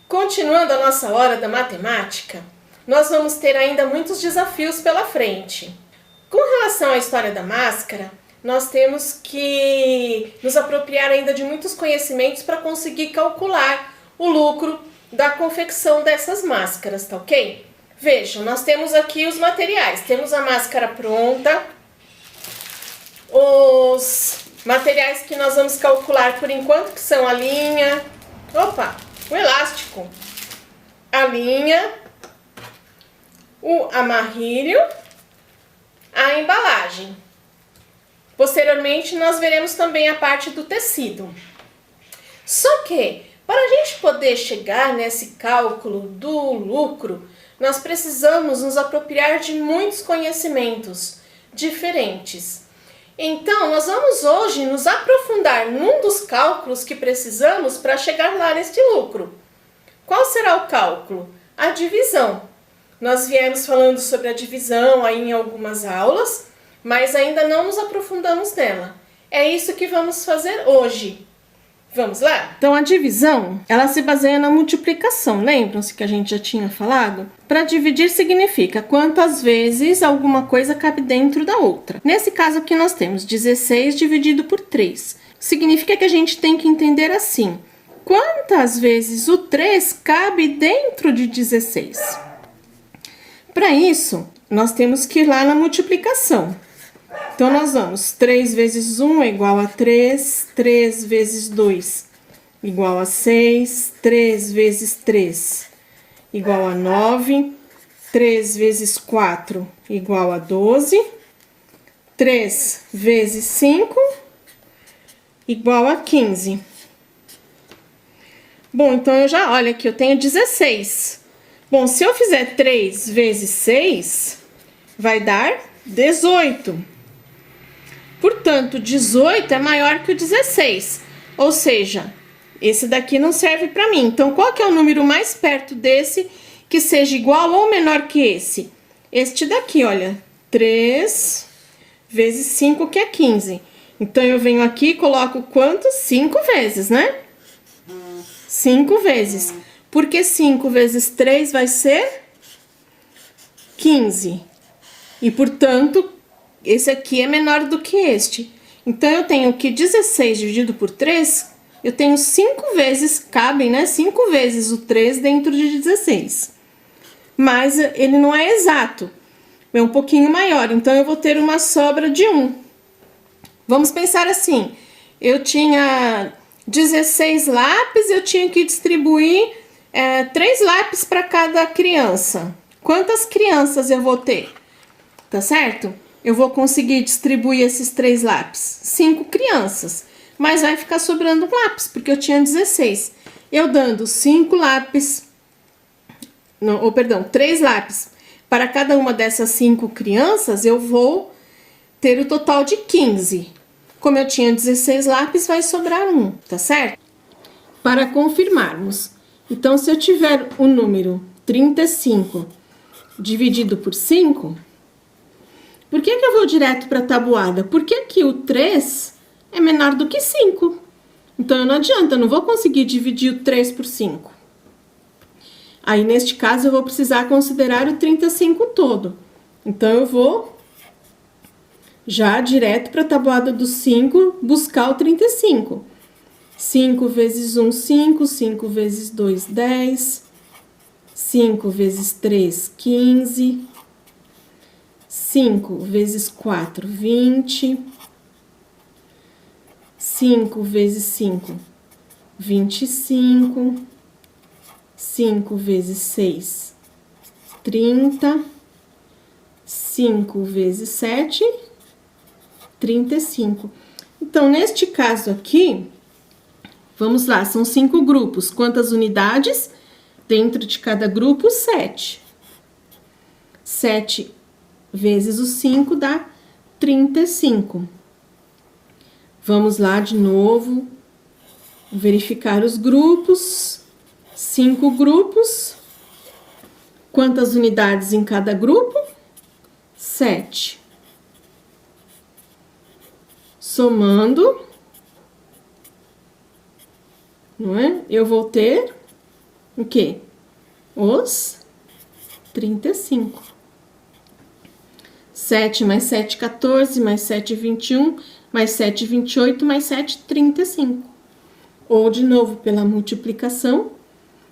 Continuando a nossa hora da matemática, nós vamos ter ainda muitos desafios pela frente. Com relação à história da máscara, nós temos que nos apropriar ainda de muitos conhecimentos para conseguir calcular o lucro da confecção dessas máscaras, tá ok? Vejam, nós temos aqui os materiais. Temos a máscara pronta, os materiais que nós vamos calcular por enquanto, que são a linha, o elástico, a linha, o amarrilho, a embalagem. Posteriormente, nós veremos também a parte do tecido. Só que, para a gente poder chegar nesse cálculo do lucro, nós precisamos nos apropriar de muitos conhecimentos diferentes. Então, nós vamos hoje nos aprofundar num dos cálculos que precisamos para chegar lá neste lucro. Qual será o cálculo? A divisão. Nós viemos falando sobre a divisão aí em algumas aulas, mas ainda não nos aprofundamos nela. É isso que vamos fazer hoje. Vamos lá? Então, a divisão, ela se baseia na multiplicação. Lembram-se que a gente já tinha falado? Para dividir significa quantas vezes alguma coisa cabe dentro da outra. Nesse caso aqui nós temos 16 dividido por 3. Significa que a gente tem que entender assim: quantas vezes o 3 cabe dentro de 16? Para isso, nós temos que ir lá na multiplicação. Então, nós vamos, 3 vezes 1 é igual a 3, 3 vezes 2 igual a 6, 3 vezes 3 igual a 9, 3 vezes 4 igual a 12, 3 vezes 5 igual a 15. Bom, então olha aqui, eu tenho 16. Bom, se eu fizer 3 vezes 6, vai dar 18. Portanto, 18 é maior que o 16, ou seja, esse daqui não serve para mim. Então, qual que é o número mais perto desse que seja igual ou menor que esse? Este daqui, olha, 3 vezes 5, que é 15. Então, eu venho aqui e coloco quanto? 5 vezes, né? 5 vezes. Porque 5 vezes 3 vai ser 15. E, portanto, esse aqui é menor do que este. Então, eu tenho que 16 dividido por 3, eu tenho 5 vezes, cabem, né? 5 vezes o 3 dentro de 16. Mas ele não é exato, é um pouquinho maior. Então, eu vou ter uma sobra de 1. Vamos pensar assim, eu tinha 16 lápis, eu tinha que distribuir 3 lápis para cada criança. Quantas crianças eu vou ter? Tá certo? Eu vou conseguir distribuir esses 3 lápis? 5 crianças. Mas vai ficar sobrando um lápis, porque eu tinha 16. Eu dando 5 lápis, não, ou perdão, 3 lápis para cada uma dessas 5 crianças, eu vou ter o total de 15. Como eu tinha 16 lápis, vai sobrar um, tá certo? Para confirmarmos. Então, se eu tiver o número 35 dividido por 5... Por que eu vou direto para a tabuada? Porque aqui o 3 é menor do que 5. Então, não adianta, eu não vou conseguir dividir o 3 por 5. Aí, neste caso, eu vou precisar considerar o 35 todo. Então, eu vou já direto para a tabuada do 5 buscar o 35. 5 vezes 1, 5. 5 vezes 2, 10. 5 vezes 3, 15. 5 vezes 4, 20. 5 vezes 5, 25. 5 vezes 6, 30. 5 vezes 7, 35. Então, neste caso aqui, vamos lá, são 5 grupos. Quantas unidades? Dentro de cada grupo, 7. 7 vezes o 5 dá 35. Vamos lá de novo, verificar os grupos. 5 grupos. Quantas unidades em cada grupo? 7. Somando, não é? Eu vou ter o quê? Os 35. 7 mais 7, 14, mais 7, 21, mais 7, 28, mais 7, 35. Ou, de novo, pela multiplicação,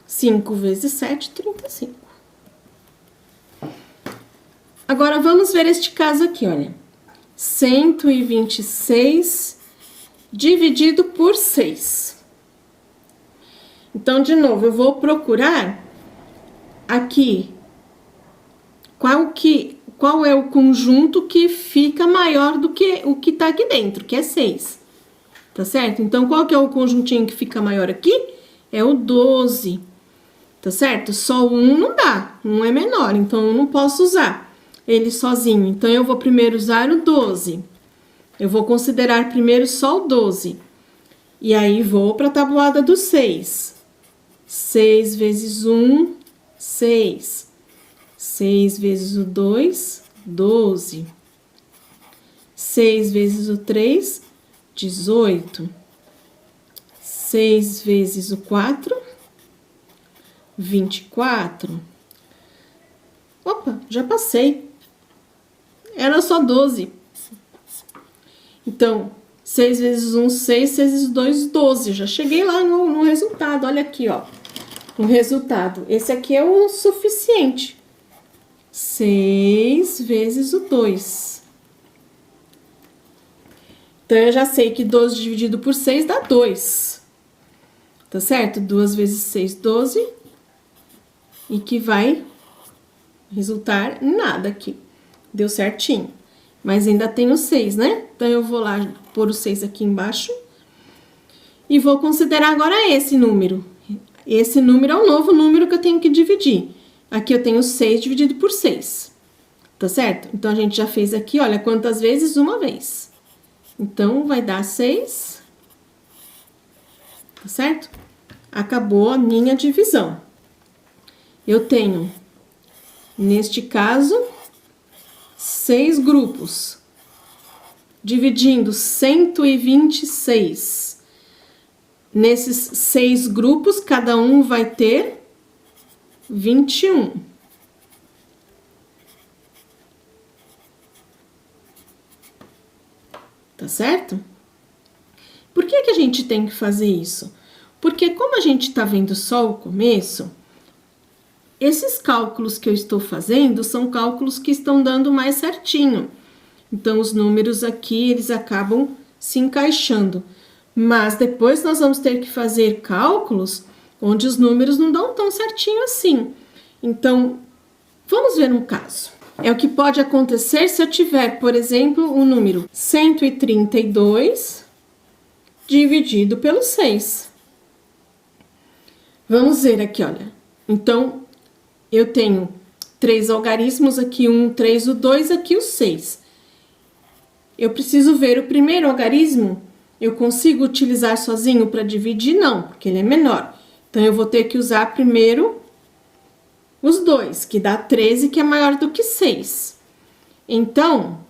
5 vezes 7, 35. Agora, vamos ver este caso aqui, olha. 126 dividido por 6. Então, de novo, eu vou procurar aqui qual é o conjunto que fica maior do que o que tá aqui dentro, que é 6. Tá certo? Então, qual que é o conjuntinho que fica maior aqui? É o 12. Tá certo? Só o 1 não dá, 1 é menor, então eu não posso usar ele sozinho. Então, eu vou primeiro usar o 12. Eu vou considerar primeiro só o 12. E aí, vou para a tabuada do 6. 6 vezes 1, 6. 6 vezes o 2, 12. 6 vezes o 3, 18. 6 vezes o 4, 24. Opa, já passei. Era só 12. Então, 6 vezes 1, 6, 6 vezes 2, 12. Já cheguei lá no resultado. Olha aqui, ó. O resultado. Esse aqui é o suficiente. 6 vezes o 2. Então, eu já sei que 12 dividido por 6 dá 2. Tá certo? 2 vezes 6, 12. E que vai resultar em nada aqui. Deu certinho. Mas ainda tem o 6, né? Então, eu vou lá pôr o 6 aqui embaixo. E vou considerar agora esse número. Esse número é o novo número que eu tenho que dividir. Aqui eu tenho 6 dividido por 6. Tá certo? Então, a gente já fez aqui, olha, quantas vezes? Uma vez. Então, vai dar 6. Tá certo? Acabou a minha divisão. Eu tenho, neste caso, 6 grupos. Dividindo 126. Nesses 6 grupos, cada um vai ter 21. Tá certo? Por que que a gente tem que fazer isso? Porque como a gente tá vendo só o começo, esses cálculos que eu estou fazendo são cálculos que estão dando mais certinho. Então, os números aqui, eles acabam se encaixando. Mas depois nós vamos ter que fazer cálculos onde os números não dão tão certinho assim. Então, vamos ver um caso. É o que pode acontecer se eu tiver, por exemplo, o número 132 dividido pelo 6. Vamos ver aqui, olha. Então, eu tenho 3 algarismos, aqui 1, 3, o 2, aqui o 6. Eu preciso ver o primeiro algarismo. Eu consigo utilizar sozinho para dividir? Não, porque ele é menor. Então, eu vou ter que usar primeiro os 2, que dá 13, que é maior do que 6. Então,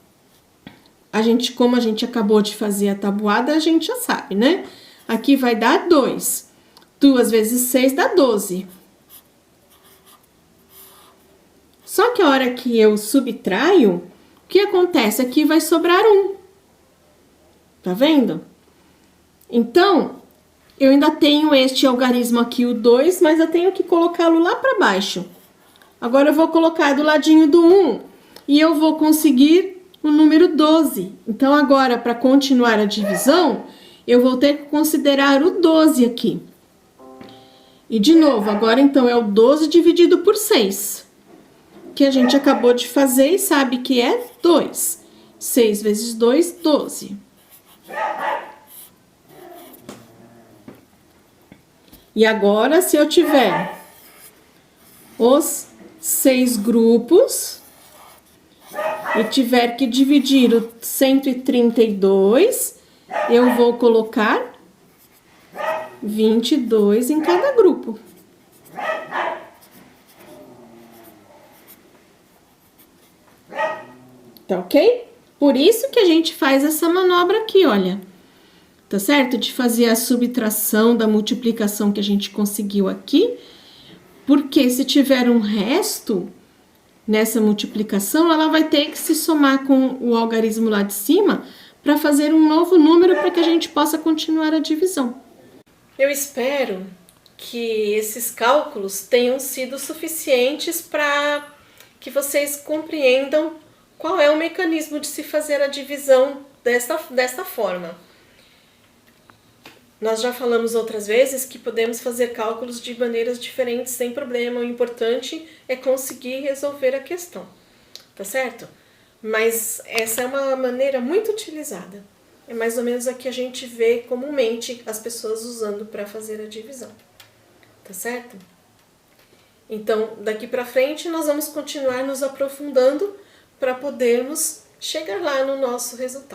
como a gente acabou de fazer a tabuada, a gente já sabe, né? Aqui vai dar 2. 2 vezes 6 dá 12. Só que a hora que eu subtraio, o que acontece? Aqui vai sobrar 1. Tá vendo? Então, eu ainda tenho este algarismo aqui, o 2, mas eu tenho que colocá-lo lá para baixo. Agora, eu vou colocar do ladinho do 1 e eu vou conseguir o número 12. Então, agora, para continuar a divisão, eu vou ter que considerar o 12 aqui. E, de novo, agora, então, é o 12 dividido por 6. Que a gente acabou de fazer e sabe que é 2. 6 vezes 2, 12. E agora, se eu tiver os 6 grupos e tiver que dividir o 132, eu vou colocar 22 em cada grupo. Tá ok? Por isso que a gente faz essa manobra aqui, olha. Tá certo? De fazer a subtração da multiplicação que a gente conseguiu aqui. Porque se tiver um resto nessa multiplicação, ela vai ter que se somar com o algarismo lá de cima para fazer um novo número para que a gente possa continuar a divisão. Eu espero que esses cálculos tenham sido suficientes para que vocês compreendam qual é o mecanismo de se fazer a divisão desta forma. Nós já falamos outras vezes que podemos fazer cálculos de maneiras diferentes sem problema. O importante é conseguir resolver a questão, tá certo? Mas essa é uma maneira muito utilizada. É mais ou menos a que a gente vê comumente as pessoas usando para fazer a divisão, tá certo? Então, daqui para frente, nós vamos continuar nos aprofundando para podermos chegar lá no nosso resultado.